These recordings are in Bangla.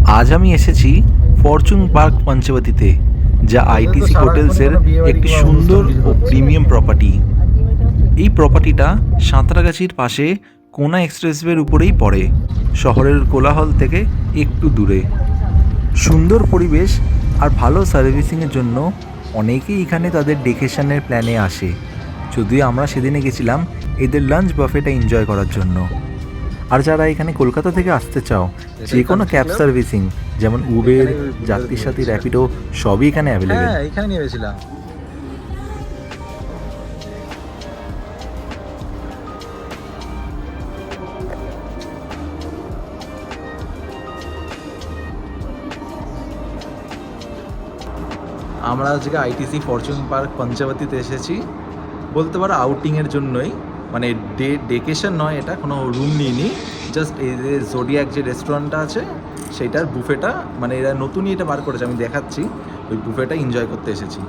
আজ আমি এসেছি ফরচুন পার্ক পঞ্চবতীতে, যা আইটিসি হোটেলসের একটি সুন্দর ও প্রিমিয়াম প্রপার্টি। এই প্রপার্টিটা সাঁতরাগাছির পাশে কোনা এক্সপ্রেসওয়ের উপরেই পড়ে, শহরের কোলাহল থেকে একটু দূরে। সুন্দর পরিবেশ আর ভালো সার্ভিসিংয়ের জন্য অনেকেই এখানে তাদের ডেকেশনের প্ল্যানে আসে। যদিও আমরা সেদিনে গেছিলাম এদের লাঞ্চ বাফেটা এনজয় করার জন্য। আর যারা এখানে কলকাতা থেকে আসতে চাও, যে কোনো ক্যাব সার্ভিসিং যেমন উবের, যাত্রীর সাথী, র্যাপিডো সবই এখানে অ্যাভেলেবেল। হ্যাঁ, এখানে নিয়ে গেছিলাম। আমরা আজকে আইটিসি ফরচুন পার্ক পঞ্চবতীতে এসেছি, বলতে পারো আউটিংয়ের জন্যই। মানে ডেকেশন নয়, এটা কোনো রুম নিইনি, জাস্ট এই যে জোডিয়াক যে রেস্টুরেন্টটা আছে সেইটার বুফেটা, মানে এরা নতুনই এটা বার করেছে, আমি দেখাচ্ছি। ওই বুফেটা এনজয় করতে এসেছি।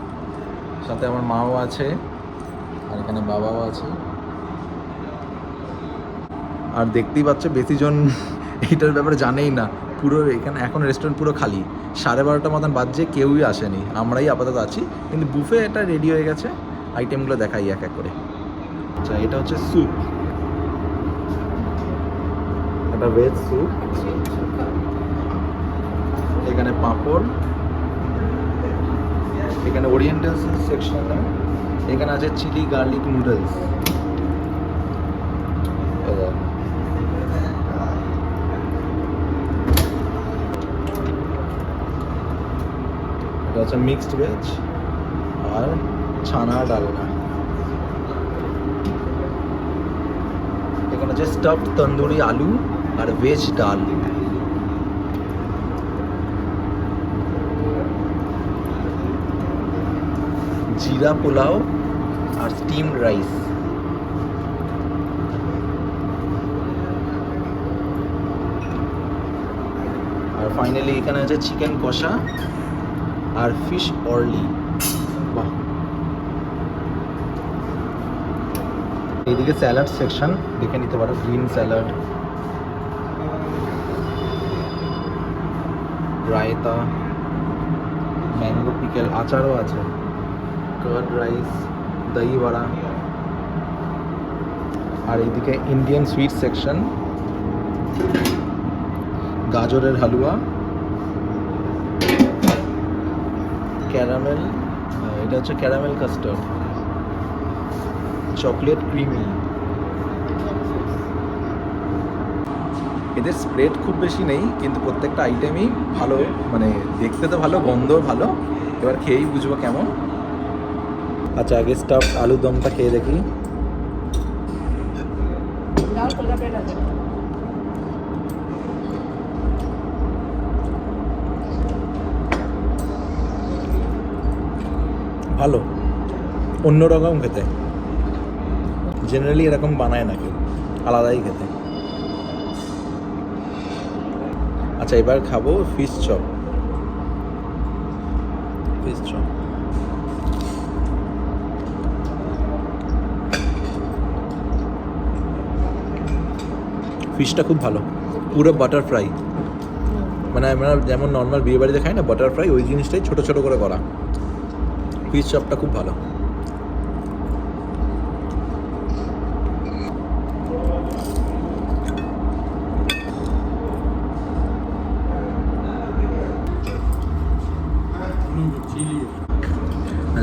সাথে আমার মাও আছে, আর এখানে বাবাও আছে। আর দেখতেই পাচ্ছ বেশিজন এইটার ব্যাপারে জানেই না। পুরো এখানে এখন রেস্টুরেন্ট পুরো খালি, 12:30 মতন বাজছে, কেউই আসেনি, আমরাই আপাতত আছি। কিন্তু বুফে এটা রেডি হয়ে গেছে, আইটেমগুলো দেখাই এক এক করে। আচ্ছা, এটা হচ্ছে স্যুপ, এটা ভেজ স্যুপ। এখানে পাঁপড়, এখানে ওরিয়েন্টাল সেকশন, এখানে আছে চিলি গার্লিক নুডলস। এটা হচ্ছে মিক্সড ভেজ আর ছানা ডালনা। এখানে আছে স্টাফড তন্দুরি আলু আর ভেজ ডাল। জিরা পোলাও আর স্টিমড রাইস। আর ফাইনালি এখানে আছে চিকেন কষা আর ফিশ অর্লি। বাহ! এইদিকে স্যালাড সেকশন দেখে নিতে পারো, green salad, raita, mango pickle, আচারও আছে, কার্ড রাইস, দহি বড়া। আর এইদিকে ইন্ডিয়ান সুইট সেকশন, গাজরের হালুয়া, ক্যারামেল, এটা হচ্ছে ক্যারামেল কাস্টার্ড, চকলেট ক্রিমি। এদের স্প্রেড খুব বেশি নেই, কিন্তু প্রত্যেকটা আইটেমই ভালো, মানে দেখতে তো ভালো, গন্ধও ভালো। এবার খেয়েই বুঝবো কেমন। আচ্ছা, আগে স্টাফ আলুর দমটা খেয়ে দেখি। ভালো, অন্যরকম খেতে। জেনারেলি এরকম বানায় না কেউ, আলাদাই খেতে। আচ্ছা, এবার খাবো ফিশ চপ। ফিশ চপ ফিশটা খুব ভালো, পুরো বাটার ফ্রাই। মানে আমরা যেমন নর্মাল বিয়ে বাড়িতে খাই না বাটার ফ্রাই, ওই জিনিসটাই ছোটো ছোটো করে করা। ফিশ চপটা খুব ভালো।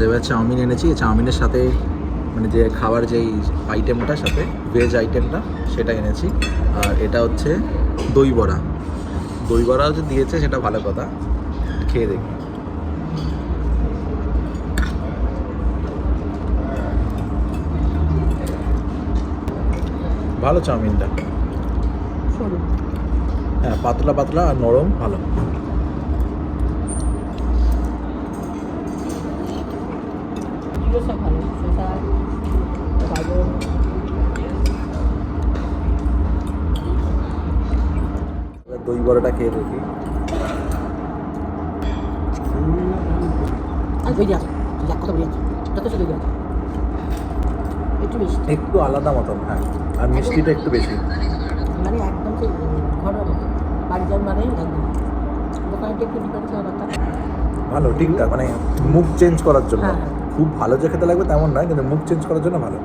এবার চাউমিন এনেছি, চাউমিনের সাথে মানে যে খাবার যেই আইটেমটা সাথে ভেজ আইটেমটা সেটা এনেছি। আর এটা হচ্ছে দই বড়া। দই বড়াও যে দিয়েছে সেটা ভালো কথা, খেয়ে দেখি। ভালো চাউমিনটা, হ্যাঁ, পাতলা পাতলা আর নরম, ভালো। দই বড়াটা খেয়ে দেখি। একটু আলাদা মতন, হ্যাঁ, আর মিষ্টিটা একটু বেশি। মানে একদম সেই ঘরের মতো বাড়ি যাওয়ার মানে একদম দোকানে টিফিন করে খাওয়া কথা। ভালো, ঠিকঠাক, মানে মুখ চেঞ্জ করার জন্য। হ্যাঁ। খুব ভালো যে খেতে লাগবে তেমন নয়, কিন্তু মুখ চেঞ্জ করার জন্য ভালো।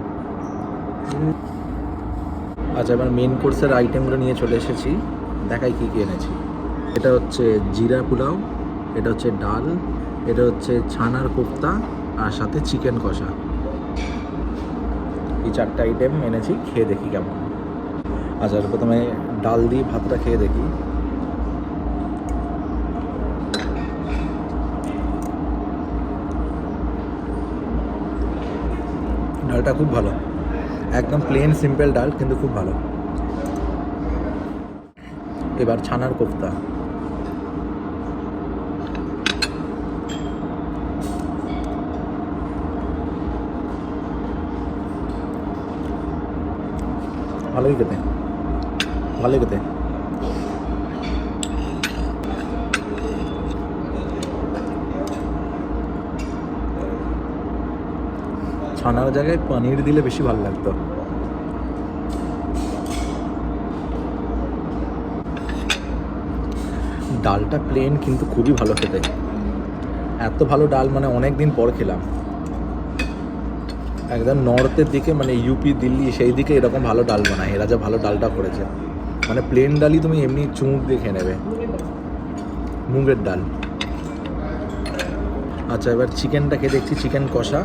আচ্ছা, এবার মেন কোর্সের আইটেমগুলো নিয়ে চলে এসেছি। দেখাই কী কী এনেছি। এটা হচ্ছে জিরা পোলাও, এটা হচ্ছে ডাল, এটা হচ্ছে ছানার কোফতা, আর সাথে চিকেন কষা। এই 4টা আইটেম এনেছি, খেয়ে দেখি কেমন। আচ্ছা, প্রথমে ডাল দিয়ে ভাতটা খেয়ে দেখি। ডালটা খুব ভালো, একদম প্লেন সিম্পল ডাল, কিন্তু খুব ভালো। এবার ছানার কোফতা। ভালোই খেতে, ভালোই খেতে। ছানার জায়গায় পনির দিলে বেশি ভালো লাগতো। ডালটা প্লেন কিন্তু খুবই ভালো খেতে। এত ভালো ডাল মানে অনেক দিন পর খেলাম। একদম নর্থের দিকে, মানে ইউপি, দিল্লি, সেই দিকে এরকম ভালো ডাল বানায়। এরা যা ভালো ডালটা করেছে, মানে প্লেন ডালই তুমি এমনি চুমুক দিয়ে খেয়ে নেবে। মুগের ডাল। আচ্ছা, এবার চিকেনটা খেয়ে দেখছি, চিকেন কষা।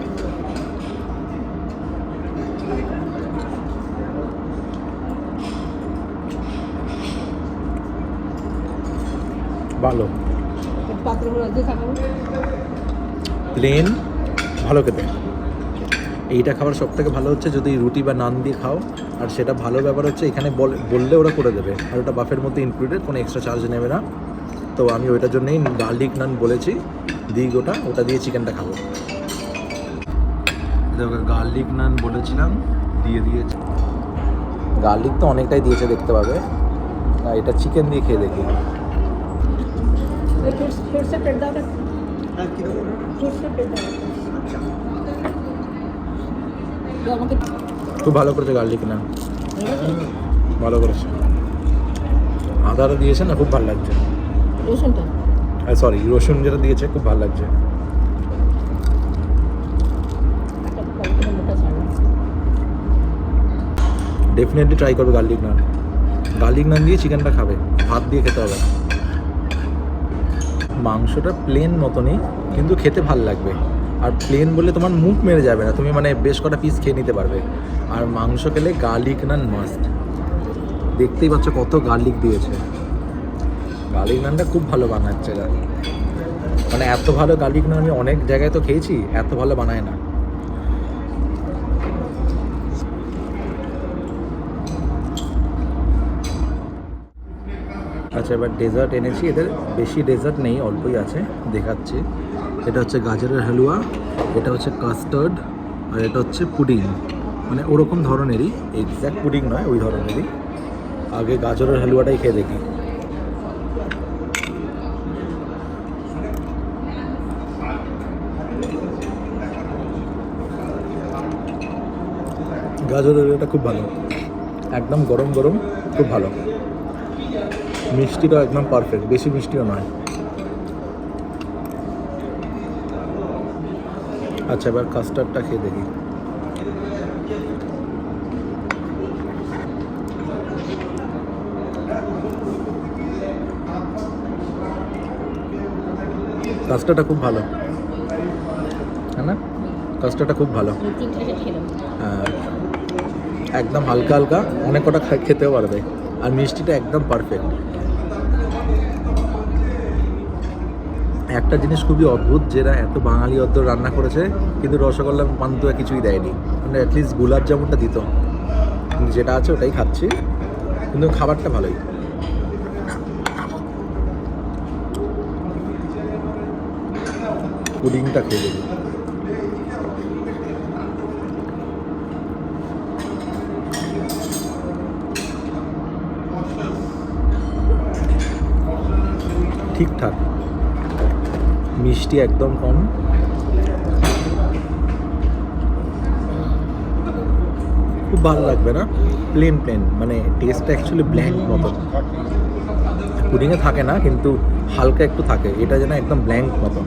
ভালো, প্লেন, ভালো খেতে। এইটা খাবার সব থেকে ভালো হচ্ছে যদি রুটি বা নান দিয়ে খাও। আর সেটা ভালো ব্যাপার হচ্ছে এখানে বললে ওরা করে দেবে, আর ওটা বাফের মধ্যে ইনক্লুডেড, কোনো এক্সট্রা চার্জ নেবে না। তো আমি ওইটার জন্যই গার্লিক নান বলেছি, দিই ওটা দিয়ে চিকেনটা খাবো। গার্লিক নান বলেছিলাম, দিয়ে দিয়েছে। গার্লিক তো অনেকটাই দিয়েছে, দেখতে পাবে। এটা চিকেন দিয়ে খেয়ে দেখি। খুব ভালো করেছে গার্লিক নান, ভালো করেছে। আদাটা দিয়েছে না, খুব ভালো লাগছে। রসুনটা, সরি, রসুন যেটা দিয়েছে খুব ভালো লাগছে। ডেফিনেটলি ট্রাই করবে গার্লিক নান। গার্লিক নান দিয়ে চিকেনটা খাবে, ভাত দিয়ে খেতে হবে না। মাংসটা প্লেন মতনই, কিন্তু খেতে ভাল লাগবে। আর প্লেন বলে তোমার মুখ মেরে যাবে না, তুমি মানে বেশ কটা পিস খেয়ে নিতে পারবে। আর মাংস খেলে গার্লিক নান মাস্ট। দেখতেই পাচ্ছ কত গার্লিক দিয়েছে। গার্লিক নানটা খুব ভালো বানাচ্ছে এরা, মানে এত ভালো গার্লিক নান আমি অনেক জায়গায় তো খেয়েছি, এত ভালো বানায় না। আচ্ছা, এবার ডেজার্ট এনেছি। এদের বেশি ডেজার্ট নেই, অল্পই আছে, দেখাচ্ছি। এটা হচ্ছে গাজরের হালুয়া, এটা হচ্ছে কাস্টার্ড, আর এটা হচ্ছে পুডিং। মানে ওরকম ধরনেরই, এক্স্যাক্ট পুডিং নয়, ওই ধরনেরই। আগে গাজরের হালুয়াটাই খেয়ে দেখি। গাজরের হালুয়াটা খুব ভালো, একদম গরম গরম, খুব ভালো। মিষ্টিটাও একদম পারফেক্ট, বেশি মিষ্টিও নয়। আচ্ছা, এবার কাস্টার্ডটা খেয়ে দেখি। কাস্টার্ডটা খুব ভালো, হ্যাঁ না? কাস্টার্ডটা খুব ভালো। হ্যাঁ, একদম হালকা হালকা, অনেক কটা খেতেও পারবে। আর মিষ্টিটা একদম পারফেক্ট। একটা জিনিস খুবই অদ্ভুত, যেটা এত বাঙালি অদ্দ রান্না করেছে, কিন্তু রসগোল্লা, পান্তুয়া কিছুই দেয়নি। মানে অ্যাটলিস্ট গোলাপ জামুনটা দিত, কিন্তু যেটা আছে ওটাই খাচ্ছি। কিন্তু খাবারটা ভালোই। পুডিংটা খেয়ে দেখি। ঠিকঠাক, মিষ্টি একদম কম। খুব ভালো লাগবে না, প্লেন প্লেন, মানে টেস্টটা অ্যাকচুয়ালি ব্ল্যান্ড মতন। পুডিংয়ে থাকে না, কিন্তু হালকা একটু থাকে, এটা যেন একদম ব্ল্যাঙ্ক মতো।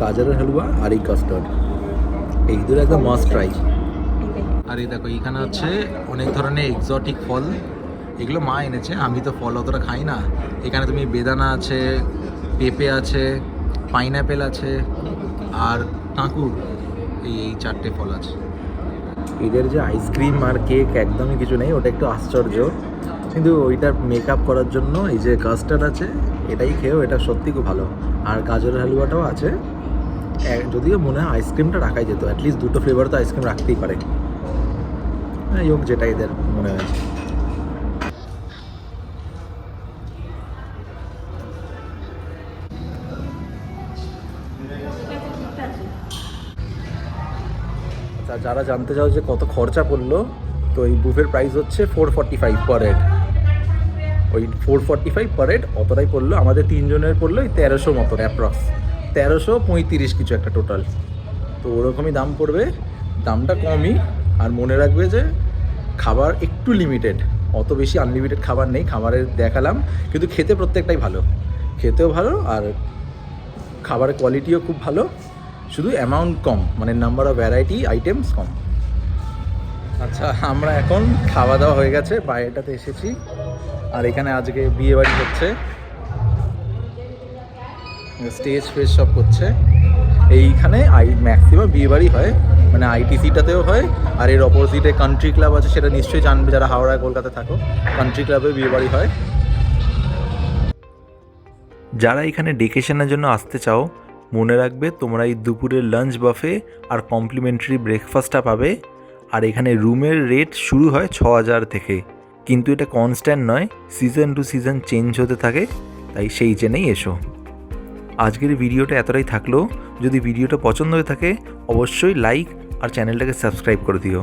গাজরের হালুয়া আর এই কাস্টার্ড, এই দুটো একদম মাস্ট ট্রাই। আর এই দেখো এখানে হচ্ছে অনেক ধরনের এক্সোটিক ফল, এগুলো মা এনেছে, আমি তো ফল অতটা খাই না। এখানে তুমি বেদানা আছে, পেঁপে আছে, পাইনঅ্যাপেল আছে আর কাঁকুর, এই 4টে ফল আছে। এদের যে আইসক্রিম আর কেক একদমই কিছু নেই, ওটা একটু আশ্চর্য, কিন্তু ওইটার মেকআপ করার জন্য এই যে কাস্টার্ড আছে এটাই খেয়েও, এটা সত্যি খুব ভালো। আর গাজরের হালুয়াটাও আছে, যদিও মনে হয় আইসক্রিমটা রাখাই যেত, অ্যাটলিস্ট 2টো ফ্লেভার তো আইসক্রিম রাখতেই পারে। হোক যেটা এদের মনে হয়েছে। আচ্ছা, যারা জানতে চাও যে কত খরচা পড়লো, তো এই বুফের প্রাইস হচ্ছে 445 পার হেড। ওই 445 পার হেড অতটাই পড়লো, আমাদের 3 জনের পড়লো এই 1300 মতো অ্যাপ্রক্স, 1335 কিছু একটা টোটাল। তো ওরকমই দাম পড়বে, দামটা কমই। আর মনে রাখবে যে খাবার একটু লিমিটেড, অত বেশি আনলিমিটেড খাবার নেই। খাবারের দেখালাম, কিন্তু খেতে প্রত্যেকটাই ভালো, খেতেও ভালো আর খাবারের কোয়ালিটিও খুব ভালো, শুধু অ্যামাউন্ট কম, মানে নাম্বার অফ ভ্যারাইটি আইটেমস কম। আচ্ছা, আমরা এখন খাওয়া দাওয়া হয়ে গেছে, বাইরেটাতে এসেছি। আর এখানে আজকে বিয়ে বাড়ি হচ্ছে, স্টেজ ফেজ সব করছে। এইখানে ম্যাক্সিমাম বিয়ে বাড়ি হয়, মানে আইটিসিটাতেও হয়, আর এর অপোজিটে কান্ট্রি ক্লাব আছে, সেটা নিশ্চয়ই জানবে যারা হাওড়া কলকাতা থাকো, কান্ট্রি ক্লাবে বিয়ে বাড়ি হয়। যারা এখানে ডেকেশনের জন্য আসতে চাও, মনে রাখবে তোমরা এই দুপুরের লাঞ্চ বাফে আর কমপ্লিমেন্টারি ব্রেকফাস্টটা পাবে। আর এখানে রুমের রেট শুরু হয় 6000 থেকে, কিন্তু এটা কনস্ট্যান্ট নয়, সিজন টু সিজন চেঞ্জ হতে থাকে, তাই সেই জেনেই এসো। আজকের ভিডিওটা এতটাই থাকলো, যদি ভিডিওটা পছন্দ হয়ে থাকে অবশ্যই লাইক আর চ্যানেলটাকে সাবস্ক্রাইব করে দিও।